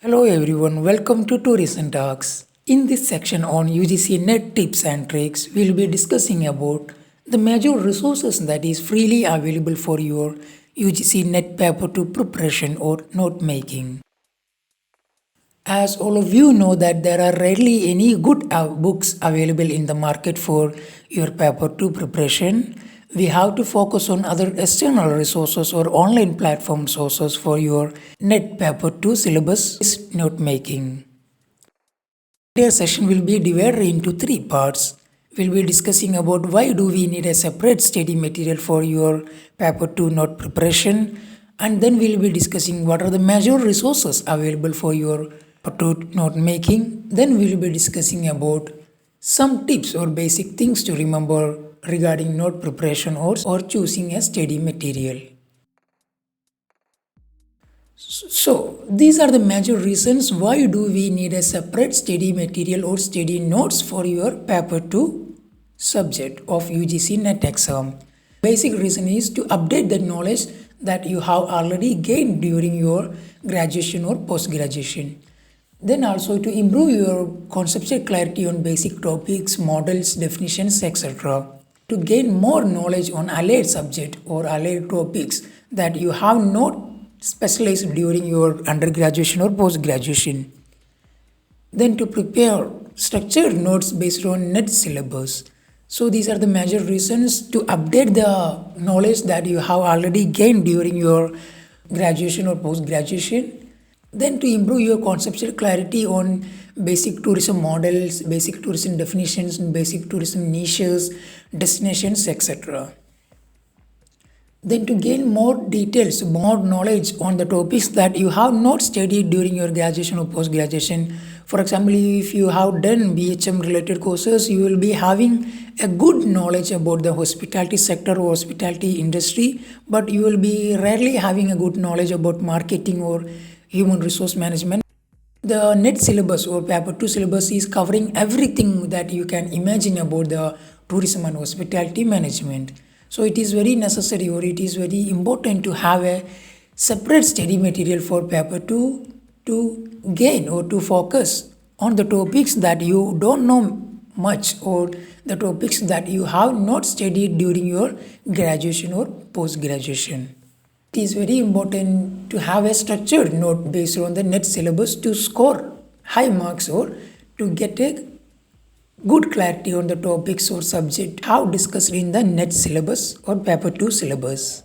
Hello everyone, welcome to Tourism Talks. In this section on UGC Net tips and tricks, we'll be discussing about the major resources that is freely available for your UGC Net Paper 2 preparation or note making. As all of you know that there are rarely any good books available in the market for your paper 2 preparation, we have to focus on other external resources or online platform sources for your net paper 2 syllabus note making. Today's session will be divided into three parts. We'll be discussing about why do we need a separate study material for your paper 2 note preparation, and then we'll be discussing what are the major resources available for your paper 2 note making. Then we'll be discussing about some tips or basic things to remember regarding note preparation or choosing a study material. So, these are the major reasons why do we need a separate study material or study notes for your paper 2 subject of UGC NET exam. Basic reason is to update the knowledge that you have already gained during your graduation or post-graduation. Then also to improve your conceptual clarity on basic topics, models, definitions, etc. To gain more knowledge on allied subject or allied topics that you have not specialized during your undergraduation or post-graduation. Then to prepare structured notes based on net syllabus. So these are the major reasons to update the knowledge that you have already gained during your graduation or post-graduation. Then to improve your conceptual clarity on basic tourism models, basic tourism definitions, and basic tourism niches, destinations, etc. Then to gain more details, more knowledge on the topics that you have not studied during your graduation or post-graduation. For example, if you have done BHM related courses, you will be having a good knowledge about the hospitality sector or hospitality industry, but you will be rarely having a good knowledge about marketing or human resource management. The net syllabus or paper 2 syllabus is covering everything that you can imagine about the tourism and hospitality management. So it is very necessary or it is very important to have a separate study material for paper 2 to gain or to focus on the topics that you don't know much or the topics that you have not studied during your graduation or post-graduation. It is very important to have a structured note based on the net syllabus to score high marks or to get a good clarity on the topics or subject how discussed in the net syllabus or paper 2 syllabus.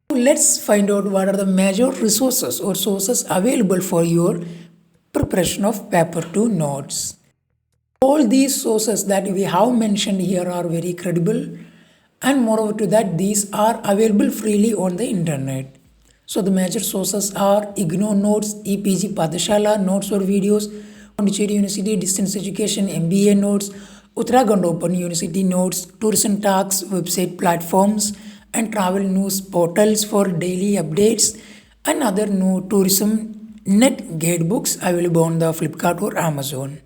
Let's find out what are the major resources or sources available for your preparation of paper 2 notes. All these sources that we have mentioned here are very credible, and moreover to that these are available freely on the internet. So the major sources are IGNOU notes, EPG Padashala notes or videos, Pondicherry University Distance Education MBA notes, Uttarakhand Open University notes, Tourism Talks website platforms, and travel news portals for daily updates, and other new tourism net guidebooks available on the Flipkart or Amazon.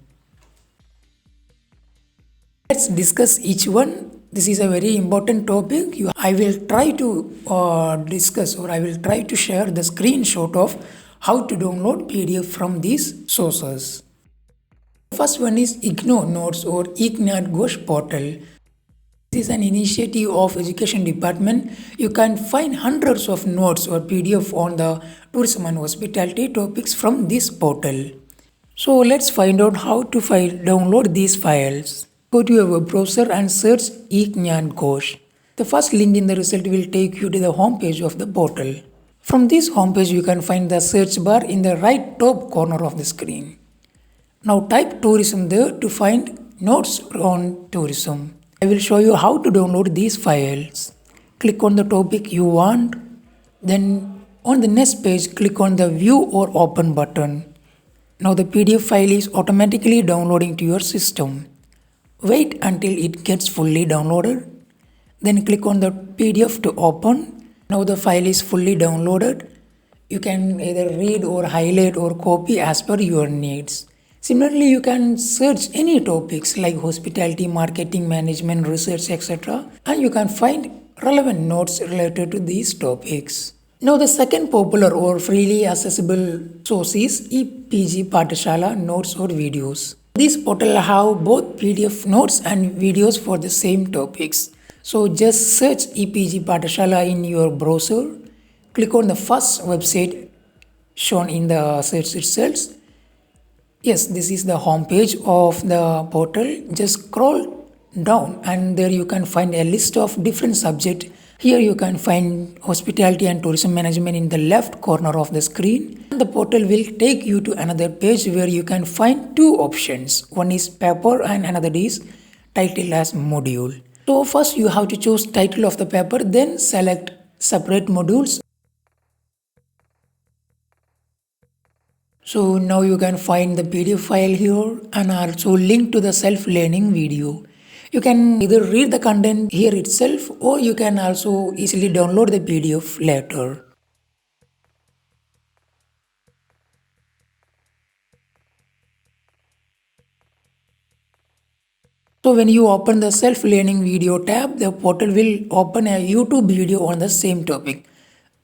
Let's discuss each one. This is a very important topic. I will try to discuss or I will try to share the screenshot of how to download PDF from these sources. First one is IGNOU Notes or IGNAT Ghosh portal. This is an initiative of Education Department. You can find hundreds of notes or PDF on the tourism and hospitality topics from this portal. So let's find out how to download these files. Go to your web browser and search IGNAT Ghosh. The first link in the result will take you to the home page of the portal. From this home page you can find the search bar in the right top corner of the screen. Now type tourism there to find notes on tourism. I will show you how to download these files. Click on the topic you want. Then on the next page click on the view or open button. Now the PDF file is automatically downloading to your system. Wait until it gets fully downloaded. Then click on the PDF to open. Now the file is fully downloaded. You can either read or highlight or copy as per your needs. Similarly, you can search any topics like hospitality, marketing, management, research, etc. and you can find relevant notes related to these topics. Now, the second popular or freely accessible source is EPG Pathshala notes or videos. These portal have both PDF notes and videos for the same topics. So just search EPG Pathshala in your browser. Click on the first website shown in the search results. Yes, this is the home page of the portal. Just scroll down and there you can find a list of different subjects. Here you can find hospitality and tourism management in the left corner of the screen. The portal will take you to another page where you can find two options. One is paper and another is title as module. So first you have to choose title of the paper, then select separate modules. So now you can find the PDF file here and also link to the self-learning video. You can either read the content here itself or you can also easily download the PDF later. So when you open the self-learning video tab, the portal will open a YouTube video on the same topic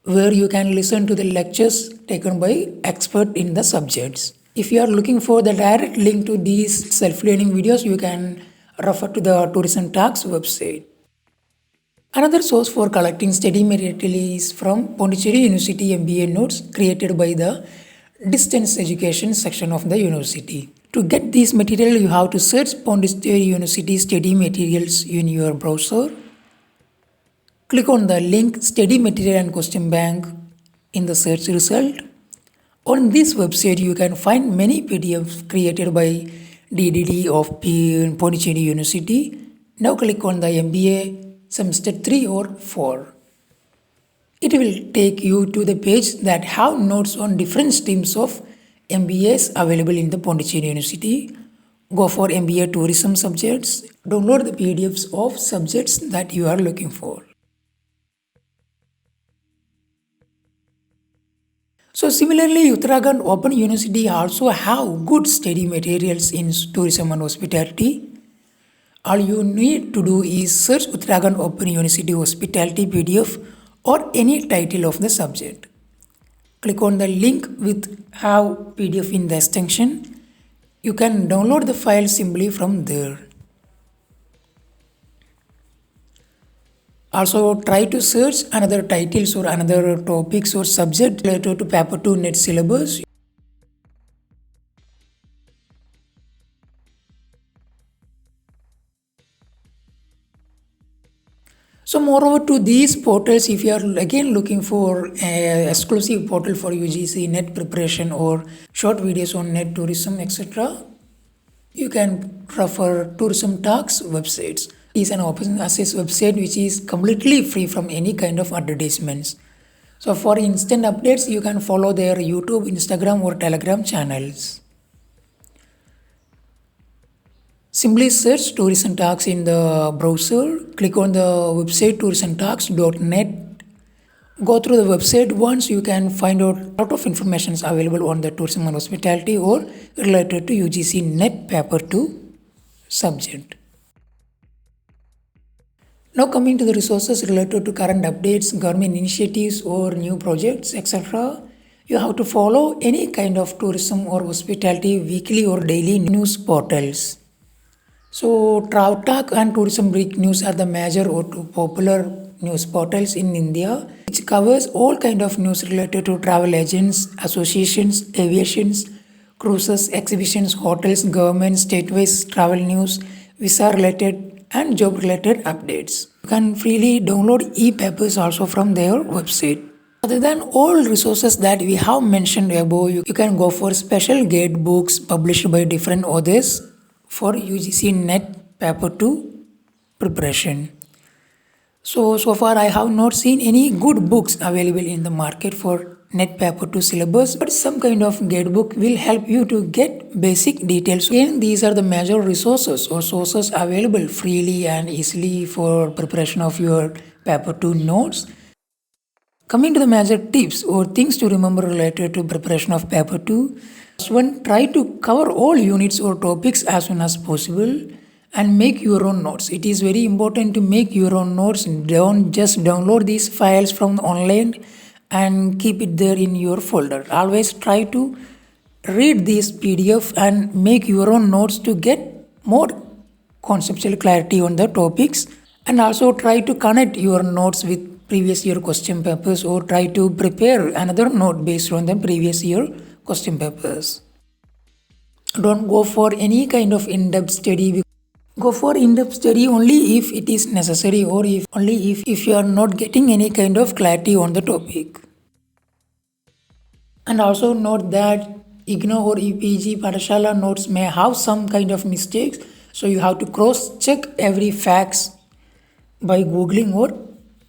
where you can listen to the lectures taken by experts in the subjects. If you are looking for the direct link to these self-learning videos, you can refer to the Tourism Talks website. Another source for collecting study material is from Pondicherry University MBA notes created by the distance education section of the university. To get this material, you have to search Pondicherry University study materials in your browser. Click on the link Study Material and Question Bank in the search result. On this website, you can find many PDFs created by DDD of Pondicherry University. Now click on the MBA semester 3 or 4. It will take you to the page that have notes on different streams of MBAs available in the Pondicherry University. Go for MBA tourism subjects. Download the PDFs of subjects that you are looking for. So similarly, Uttarakhand Open University also have good study materials in tourism and hospitality. All you need to do is search Uttarakhand Open University Hospitality PDF or any title of the subject. Click on the link with have PDF in the extension. You can download the file simply from there. Also try to search another titles or another topics or subject related to paper 2 net syllabus. So moreover to these portals, if you are again looking for an exclusive portal for UGC net preparation or short videos on net tourism etc., you can refer Tourism Talks websites. It is an open access website which is completely free from any kind of advertisements. So for instant updates, you can follow their YouTube, Instagram or Telegram channels. Simply search Tourism Talks in the browser, click on the website tourismtalks.net. Go through the website. Once you can find out a lot of information available on the tourism and hospitality or related to UGC net paper 2 subject. Now coming to the resources related to current updates, government initiatives or new projects etc. You have to follow any kind of tourism or hospitality weekly or daily news portals. So TravTalk and Tourism Break News are the major or two popular news portals in India, which covers all kind of news related to travel agents, associations, aviations, cruises, exhibitions, hotels, government, state-wise travel news, visa-related and job-related updates. You can freely download e-papers also from their website. Other than all resources that we have mentioned above, you can go for special guide books published by different authors for UGC net paper 2 preparation. So far I have not seen any good books available in the market for net paper 2 syllabus, but some kind of guidebook will help you to get basic details. Again, these are the major resources or sources available freely and easily for preparation of your paper 2 notes. Coming to the major tips or things to remember related to preparation of paper 2. First one, try to cover all units or topics as soon as possible and make your own notes. It is very important to make your own notes. Don't just download these files from online and keep it there in your folder. Always try to read this PDF and make your own notes to get more conceptual clarity on the topics, and also try to connect your notes with previous year question papers, or try to prepare another note based on the previous year question papers. Don't go for any kind of in-depth study. Go for in-depth study only if it is necessary, or if you are not getting any kind of clarity on the topic. And also note that IGNOU or EPG Pathshala notes may have some kind of mistakes, so you have to cross-check every facts by googling or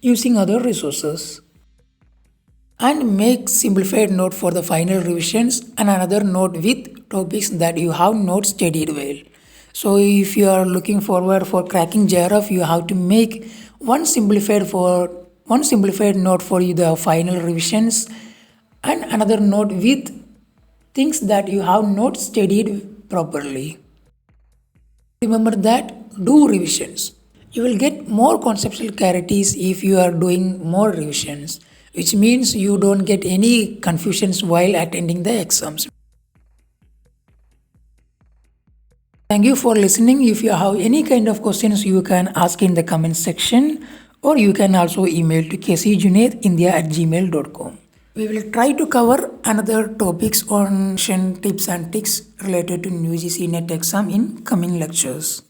using other resources. And make simplified note for the final revisions and another note with topics that you have not studied well. So if you are looking forward for cracking JRF, you have to make one simplified note for the final revisions, and another note with things that you have not studied properly. Remember that do revisions. You will get more conceptual clarities if you are doing more revisions, which means you don't get any confusions while attending the exams. Thank you for listening. If you have any kind of questions, you can ask in the comment section, or you can also email to kcjunaidindia@gmail.com. We will try to cover another topics on tips and tricks related to UGC NET exam in coming lectures.